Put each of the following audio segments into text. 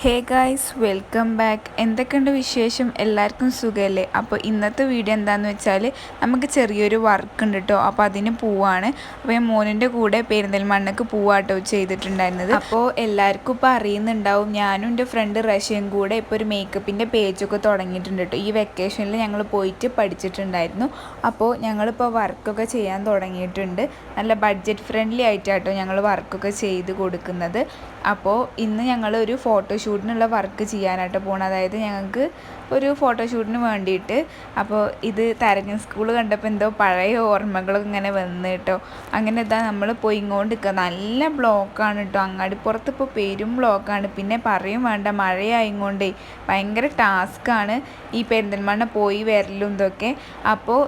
Hey guys, welcome back. എന്തൊക്കെയുണ്ട് വിശേഷം? എല്ലാവർക്കും സുഖമല്ലേ? അപ്പോൾ ഇന്നത്തെ വീഡിയോ എന്താണെന്ന് വെച്ചാൽ നമുക്ക് ചെറിയൊരു വർക്ക് ഉണ്ട് കേട്ടോ. അപ്പോൾ അതിന് പോവാണ്. അപ്പോൾ ഞാൻ മോനിൻ്റെ കൂടെ പെരിന്തൽമണ്ണക്ക് പോവാട്ടോ ചെയ്തിട്ടുണ്ടായിരുന്നത്. അപ്പോൾ എല്ലാവർക്കും ഇപ്പോൾ അറിയുന്നുണ്ടാവും, ഞാനും എൻ്റെ ഫ്രണ്ട് റഷ്യയും കൂടെ ഇപ്പോൾ ഒരു മേക്കപ്പിൻ്റെ പേജൊക്കെ തുടങ്ങിയിട്ടുണ്ട് കേട്ടോ. ഈ വെക്കേഷനിൽ ഞങ്ങൾ പോയിട്ട് പഠിച്ചിട്ടുണ്ടായിരുന്നു. അപ്പോൾ ഞങ്ങളിപ്പോൾ വർക്കൊക്കെ ചെയ്യാൻ തുടങ്ങിയിട്ടുണ്ട്. നല്ല ബഡ്ജറ്റ് ഫ്രണ്ട്ലി ആയിട്ടാട്ടോ ഞങ്ങൾ വർക്കൊക്കെ ചെയ്ത് കൊടുക്കുന്നത്. അപ്പോൾ ഇന്ന് ഞങ്ങളൊരു ഫോട്ടോഷൂട്ടിനുള്ള വർക്ക് ചെയ്യാനായിട്ട് പോകണം. അതായത് ഞങ്ങൾക്ക് ഒരു ഫോട്ടോഷൂട്ടിന് വേണ്ടിയിട്ട്. അപ്പോൾ ഇത് തരഞ്ഞ സ്കൂൾ കണ്ടപ്പോൾ എന്തോ പഴയ ഓർമ്മകളൊക്കെ ഇങ്ങനെ വന്ന് കേട്ടോ. അങ്ങനെ ഇതാ നമ്മൾ പോയിക്കൊണ്ടിരിക്കുക. നല്ല ബ്ലോക്കാണ് കേട്ടോ. അങ്ങാടിപ്പുറത്ത് ഇപ്പോൾ പെരും ബ്ലോക്കാണ്. പിന്നെ പറയും വേണ്ട, മഴയായതുകൊണ്ടേ ഭയങ്കര ടാസ്ക്കാണ് ഈ പെരിന്തൽമണ്ണ പോയി വരലും ഇതൊക്കെ. അപ്പോൾ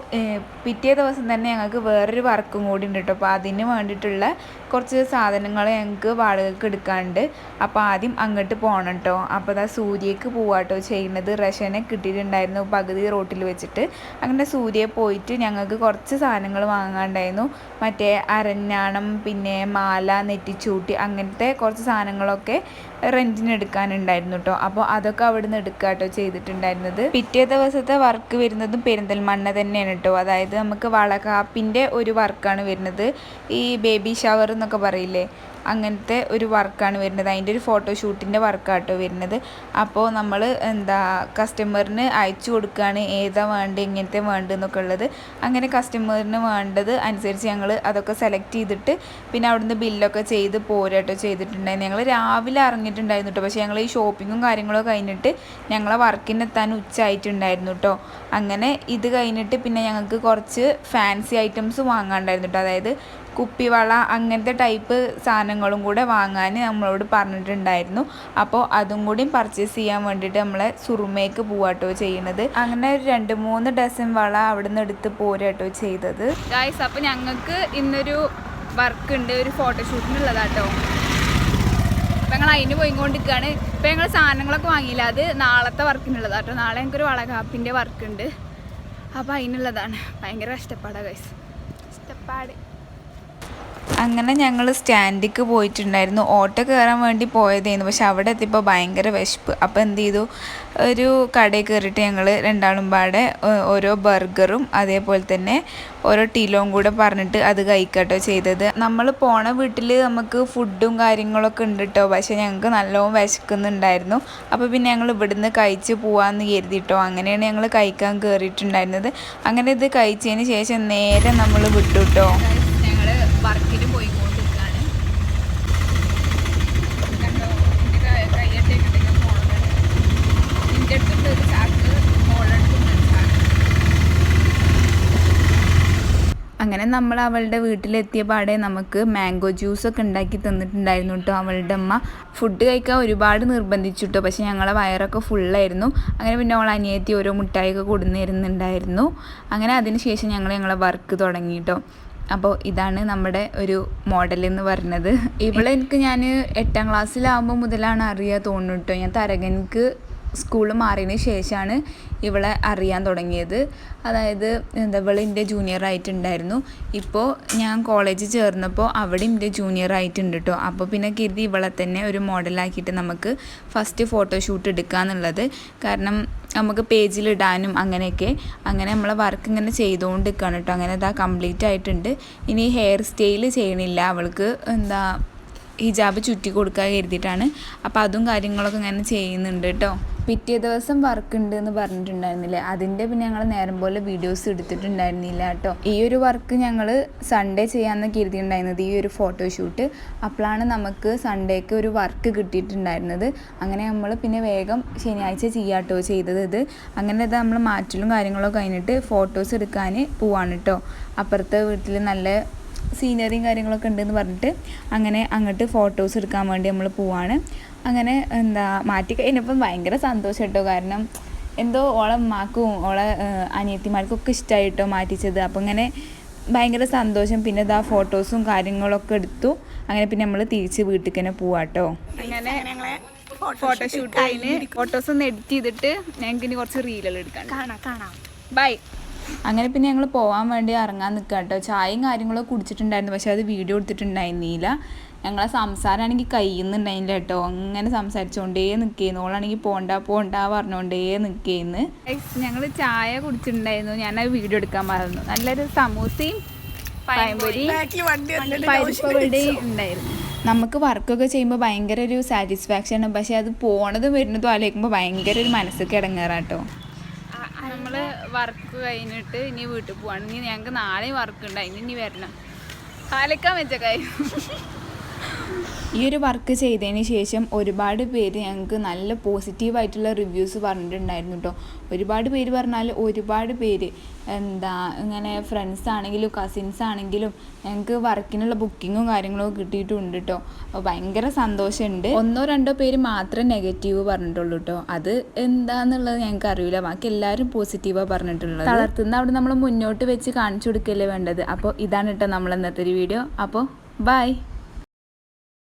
പിറ്റേ ദിവസം തന്നെ ഞങ്ങൾക്ക് വേറൊരു വർക്കും കൂടി ഉണ്ട് കേട്ടോ. അപ്പോൾ അതിന് വേണ്ടിയിട്ടുള്ള കുറച്ച് സാധനങ്ങൾ ഞങ്ങൾക്ക് വാടകയ്ക്ക് എടുക്കാനുണ്ട്. അപ്പോൾ ആദ്യം അങ്ങോട്ട് പോകണം കേട്ടോ. അപ്പോൾ അതാ സൂര്യക്ക് പോവാട്ടോ ചെയ്യുന്നത്. റഷനെ കിട്ടിയിട്ടുണ്ടായിരുന്നു പകുതി റോട്ടിൽ വെച്ചിട്ട്. അങ്ങനെ സൂര്യയെ പോയിട്ട് ഞങ്ങൾക്ക് കുറച്ച് സാധനങ്ങൾ വാങ്ങാണ്ടായിരുന്നു. മറ്റേ അരഞ്ഞാണം, പിന്നെ മാല, നെറ്റിച്ചൂട്ടി, അങ്ങനത്തെ കുറച്ച് സാധനങ്ങളൊക്കെ റെൻറ്റിന് എടുക്കാനുണ്ടായിരുന്നു കേട്ടോ. അപ്പോൾ അതൊക്കെ അവിടെ നിന്ന് എടുക്കുക കേട്ടോ ചെയ്തിട്ടുണ്ടായിരുന്നത്. പിറ്റേ ദിവസത്തെ വർക്ക് വരുന്നതും പെരിന്തൽമണ്ണ തന്നെയാണ് കേട്ടോ. അതായത് നമുക്ക് വളകാപ്പിൻ്റെ ഒരു വർക്കാണ് വരുന്നത്. ഈ ബേബി ഷവർ എന്നൊക്കെ പറയില്ലേ, അങ്ങനത്തെ ഒരു വർക്കാണ് വരുന്നത്. അതിൻ്റെ ഒരു ഫോട്ടോഷൂട്ടിൻ്റെ വർക്കാട്ടോ വരുന്നത്. അപ്പോൾ നമ്മൾ കസ്റ്റമറിന് അയച്ചു കൊടുക്കുകയാണ് ഏതാ വേണ്ടത്, എങ്ങനത്തെ വേണ്ടതെന്നൊക്കെ ഉള്ളത്. അങ്ങനെ കസ്റ്റമറിന് വേണ്ടത് അനുസരിച്ച് ഞങ്ങൾ അതൊക്കെ സെലക്ട് ചെയ്തിട്ട് പിന്നെ അവിടുന്ന് ബില്ലൊക്കെ ചെയ്ത് പോരാട്ടോ ചെയ്തിട്ടുണ്ടായിരുന്നു. ഞങ്ങൾ രാവിലെ ഇറങ്ങിയിട്ടുണ്ടായിരുന്നു കേട്ടോ. പക്ഷേ ഞങ്ങൾ ഈ ഷോപ്പിങ്ങും കാര്യങ്ങളൊക്കെ കഴിഞ്ഞിട്ട് ഞങ്ങളെ വർക്കിനെത്താൻ ഉച്ചയായിട്ടുണ്ടായിരുന്നു കേട്ടോ. അങ്ങനെ ഇത് കഴിഞ്ഞിട്ട് പിന്നെ ഞങ്ങൾക്ക് കുറച്ച് ഫാൻസി ഐറ്റംസ് വാങ്ങാണ്ടായിരുന്നു കേട്ടോ. അതായത് കുപ്പിവള, അങ്ങനത്തെ ടൈപ്പ് സാധനങ്ങളും കൂടെ വാങ്ങാൻ നമ്മളോട് പറഞ്ഞിട്ടുണ്ടായിരുന്നു. അപ്പോൾ അതും കൂടി പർച്ചേസ് ചെയ്യാൻ വേണ്ടിയിട്ട് നമ്മളെ സുറുമയ്ക്ക് പോവാട്ടോ ചെയ്യുന്നത്. അങ്ങനെ ഒരു 2-3 ഡസൻ വള അവിടെ നിന്ന് എടുത്ത് പോരാട്ടോ ചെയ്തത്. ഗായ്സ്, അപ്പോൾ ഞങ്ങൾക്ക് ഇന്നൊരു വർക്ക് ഉണ്ട്, ഒരു ഫോട്ടോഷൂട്ടിനുള്ളതാട്ടോ. അപ്പം ഞങ്ങൾ അതിന് പോയിക്കൊണ്ടിരിക്കുകയാണ്. ഇപ്പം ഞങ്ങൾ സാധനങ്ങളൊക്കെ വാങ്ങിയില്ല, അത് നാളത്തെ വർക്കിനുള്ളതാട്ടോ. നാളെ ഞങ്ങൾക്കൊരു വളകാപ്പിൻ്റെ വർക്കുണ്ട്. അപ്പോൾ അതിനുള്ളതാണ്. ഭയങ്കര കഷ്ടപ്പാടാണ് ഗൈസ്, കഷ്ടപ്പാട്. അങ്ങനെ ഞങ്ങൾ സ്റ്റാൻഡിലേക്ക് പോയിട്ടുണ്ടായിരുന്നു. ഓട്ടോ കയറാൻ വേണ്ടി പോയതായിരുന്നു. പക്ഷെ അവിടെ എത്തിയപ്പോൾ ഭയങ്കര വിശപ്പ്. അപ്പോൾ എന്ത് ചെയ്തു, ഒരു കടയിൽ കയറിയിട്ട് ഞങ്ങൾ രണ്ടാളും പാടെ ഓരോ ബർഗറും അതേപോലെ തന്നെ ഓരോ ടിലോയും കൂടെ പറഞ്ഞിട്ട് അത് കഴിക്കട്ടോ ചെയ്തത്. നമ്മൾ പോണ വീട്ടിൽ നമുക്ക് ഫുഡും കാര്യങ്ങളൊക്കെ ഉണ്ട് കേട്ടോ. പക്ഷെ ഞങ്ങൾക്ക് നല്ലോണം വിശക്കുന്നുണ്ടായിരുന്നു. അപ്പോൾ പിന്നെ ഞങ്ങൾ ഇവിടുന്ന് കഴിച്ച് പോകാമെന്ന് കരുതിയിട്ടോ. അങ്ങനെയാണ് ഞങ്ങൾ കഴിക്കാൻ കയറിയിട്ടുണ്ടായിരുന്നത്. അങ്ങനെ ഇത് കഴിച്ചതിന് ശേഷം നേരെ നമ്മൾ വിട്ടു കേട്ടോ. വർക്കിന് പോയിക്കൊണ്ടിരിക്കുകയാണ്. കണ്ടോ, എൻ്റെ കയ്യട്ടേക്കുണ്ടെങ്കിൽ മോളുടെ എൻ്റെ അടുത്തുണ്ട് ഒരു ചാക്ക്, മോളടുത്തുണ്ട് ഒരു ചാക്ക്. അങ്ങനെ നമ്മൾ അവളുടെ വീട്ടിലെത്തിയ പാടെ നമുക്ക് മാംഗോ ജ്യൂസൊക്കെ ഉണ്ടാക്കി തന്നിട്ടുണ്ടായിരുന്നു കേട്ടോ അവളുടെ അമ്മ. ഫുഡ് കഴിക്കാൻ ഒരുപാട് നിർബന്ധിച്ചു കേട്ടോ. പക്ഷെ ഞങ്ങളെ വയറൊക്കെ ഫുള്ളായിരുന്നു. അങ്ങനെ പിന്നെ അവൾ അനിയത്തി ഓരോ മിഠായിയൊക്കെ കൊടുന്നിരുന്നുണ്ടായിരുന്നു. അങ്ങനെ അതിന് ശേഷം ഞങ്ങളെ വർക്ക് തുടങ്ങി കേട്ടോ. അപ്പോൾ ഇതാണ് നമ്മുടെ ഒരു മോഡൽ എന്ന് പറയുന്നത്. ഇവളെ ഞാൻ 8ാം ക്ലാസ്സിലാകുമ്പോൾ മുതലാണ് അറിയാൻ തോന്നുന്നു കേട്ടോ. ഞാൻ തരകനിക്ക് സ്കൂൾ മാറിയതിന് ശേഷമാണ് ഇവളെ അറിയാൻ തുടങ്ങിയത്. അതായത് ഇവൾ എൻ്റെ ജൂനിയർ ആയിട്ടുണ്ടായിരുന്നു. ഇപ്പോൾ ഞാൻ കോളേജിൽ ചേർന്നപ്പോൾ അവിടെ എൻ്റെ ജൂനിയർ ആയിട്ടുണ്ട് കേട്ടോ. അപ്പോൾ പിന്നെ കരുതി ഇവളെ തന്നെ ഒരു മോഡലാക്കിയിട്ട് നമുക്ക് ഫസ്റ്റ് ഫോട്ടോഷൂട്ട് എടുക്കാന്നുള്ളത്. കാരണം നമുക്ക് പേജിലിടാനും അങ്ങനെയൊക്കെ. അങ്ങനെ നമ്മളെ വർക്ക് ഇങ്ങനെ ചെയ്തുകൊണ്ടിരിക്കുകയാണ് കേട്ടോ. അങ്ങനെ ഇതാ കംപ്ലീറ്റ് ആയിട്ടുണ്ട്. ഇനി ഹെയർ സ്റ്റൈൽ ചെയ്യണില്ല, അവൾക്ക് ഹിജാബ് ചുറ്റി കൊടുക്കാൻ കരുതിയിട്ടാണ്. അപ്പോൾ അതും കാര്യങ്ങളൊക്കെ ഇങ്ങനെ ചെയ്യുന്നുണ്ട് കേട്ടോ. പിറ്റേ ദിവസം വർക്ക് ഉണ്ട് എന്ന് പറഞ്ഞിട്ടുണ്ടായിരുന്നില്ലേ, അതിൻ്റെ പിന്നെ ഞങ്ങൾ നേരം പോലെ വീഡിയോസ് എടുത്തിട്ടുണ്ടായിരുന്നില്ല കേട്ടോ. ഈ ഒരു വർക്ക് ഞങ്ങൾ സൺഡേ ചെയ്യാമെന്ന് കരുതിയിട്ടുണ്ടായിരുന്നത്, ഈ ഒരു ഫോട്ടോഷൂട്ട്. അപ്പോഴാണ് നമുക്ക് സൺഡേക്ക് ഒരു വർക്ക് കിട്ടിയിട്ടുണ്ടായിരുന്നത്. അങ്ങനെ നമ്മൾ പിന്നെ വേഗം ശനിയാഴ്ച ചെയ്യാട്ടോ ചെയ്തത് ഇത്. അങ്ങനെ ഇത് നമ്മൾ മാറ്റലും കാര്യങ്ങളൊക്കെ കഴിഞ്ഞിട്ട് ഫോട്ടോസ് എടുക്കാൻ പോവാണ് കേട്ടോ. അപ്പുറത്തെ വീട്ടിൽ നല്ല സീനറിയും കാര്യങ്ങളൊക്കെ ഉണ്ടെന്ന് പറഞ്ഞിട്ട് അങ്ങനെ അങ്ങോട്ട് ഫോട്ടോസ് എടുക്കാൻ വേണ്ടി നമ്മൾ പോവാണ്. അങ്ങനെ മാറ്റി കഴിഞ്ഞപ്പം ഭയങ്കര സന്തോഷം കേട്ടോ. കാരണം എന്തോ ഓളെ അമ്മക്കും ഓളെ അനിയത്തിമാർക്കൊക്കെ ഇഷ്ടമായിട്ടോ മാറ്റിച്ചത്. അപ്പം ഇങ്ങനെ ഭയങ്കര സന്തോഷം. പിന്നെ ഇതാ ഫോട്ടോസും കാര്യങ്ങളൊക്കെ എടുത്തു. അങ്ങനെ പിന്നെ നമ്മൾ തിരിച്ച് വീട്ടിൽ തന്നെ പോവാട്ടോ. അങ്ങനെ ഫോട്ടോഷൂട്ട് കഴിഞ്ഞ് ഫോട്ടോസ് ഒന്ന് എഡിറ്റ് ചെയ്തിട്ട് ഞങ്ങൾക്ക് ഇനി കുറച്ച് റീലുകൾ എടുക്കാം. കാണാം. ബൈ. അങ്ങനെ പിന്നെ ഞങ്ങൾ പോകാൻ വേണ്ടി ഇറങ്ങാൻ നിൽക്കുക കേട്ടോ. ചായയും കാര്യങ്ങളൊക്കെ കുടിച്ചിട്ടുണ്ടായിരുന്നു. പക്ഷേ അത് വീഡിയോ എടുത്തിട്ടുണ്ടായിരുന്നില്ല. ഞങ്ങളെ സംസാരമാണെങ്കിൽ കഴിയുന്നുണ്ടായില്ല കേട്ടോ. അങ്ങനെ സംസാരിച്ചുകൊണ്ടേ നിൽക്കുന്നു. ഓളാണെങ്കിൽ പോണ്ട പറഞ്ഞുകൊണ്ടേ നിൽക്കുന്നു. ഞങ്ങൾ ചായ കുടിച്ചിട്ടുണ്ടായിരുന്നു. ഞാനത് വീഡിയോ എടുക്കാൻ മറന്നു. നല്ലൊരു സമൂസയും പഴംപൊരിയും പരിപ്പ് വടയും ഉണ്ടായിരുന്നു. നമുക്ക് വർക്കൊക്കെ ചെയ്യുമ്പോൾ ഭയങ്കര ഒരു സാറ്റിസ്ഫാക്ഷനാണ്. പക്ഷെ അത് പോണതും വരുന്നതും ആലോചിക്കുമ്പോൾ ഭയങ്കര ഒരു മനസ്സൊക്കെ ഇടങ്ങേറാട്ടോ. നമ്മൾ വർക്ക് കഴിഞ്ഞിട്ട് ഇനി വീട്ടിൽ പോവാണ്. ഇനി ഞങ്ങൾക്ക് നാളെയും വർക്ക് ഉണ്ടായിരുന്നു. ഇനി വരണം. കാലക്കാൻ വെച്ച കാര്യം. ഈ ഒരു വർക്ക് ചെയ്തതിന് ശേഷം ഒരുപാട് പേര് ഞങ്ങൾക്ക് നല്ല പോസിറ്റീവായിട്ടുള്ള റിവ്യൂസ് പറഞ്ഞിട്ടുണ്ടായിരുന്നു കേട്ടോ. ഒരുപാട് പേര് പറഞ്ഞാൽ ഒരുപാട് പേര് ഇങ്ങനെ ഫ്രണ്ട്സ് ആണെങ്കിലും കസിൻസ് ആണെങ്കിലും ഞങ്ങൾക്ക് വർക്കിനുള്ള ബുക്കിങ്ങും കാര്യങ്ങളും കിട്ടിയിട്ടുണ്ട് കേട്ടോ. അപ്പോൾ ഭയങ്കര സന്തോഷമുണ്ട്. 1-2 പേര് മാത്രമേ നെഗറ്റീവ് പറഞ്ഞിട്ടുള്ളൂ കേട്ടോ. അത് എന്താണെന്നുള്ളത് ഞങ്ങൾക്ക് അറിയില്ല. ബാക്കി എല്ലാവരും പോസിറ്റീവാണ് പറഞ്ഞിട്ടുള്ളത്. തളർത്തുന്ന അവിടെ നമ്മൾ മുന്നോട്ട് വെച്ച് കാണിച്ചു കൊടുക്കുകയല്ലേ വേണ്ടത്. അപ്പോൾ ഇതാണ് കേട്ടോ നമ്മൾ ഇന്നത്തെ ഒരു വീഡിയോ. അപ്പോൾ ബൈ.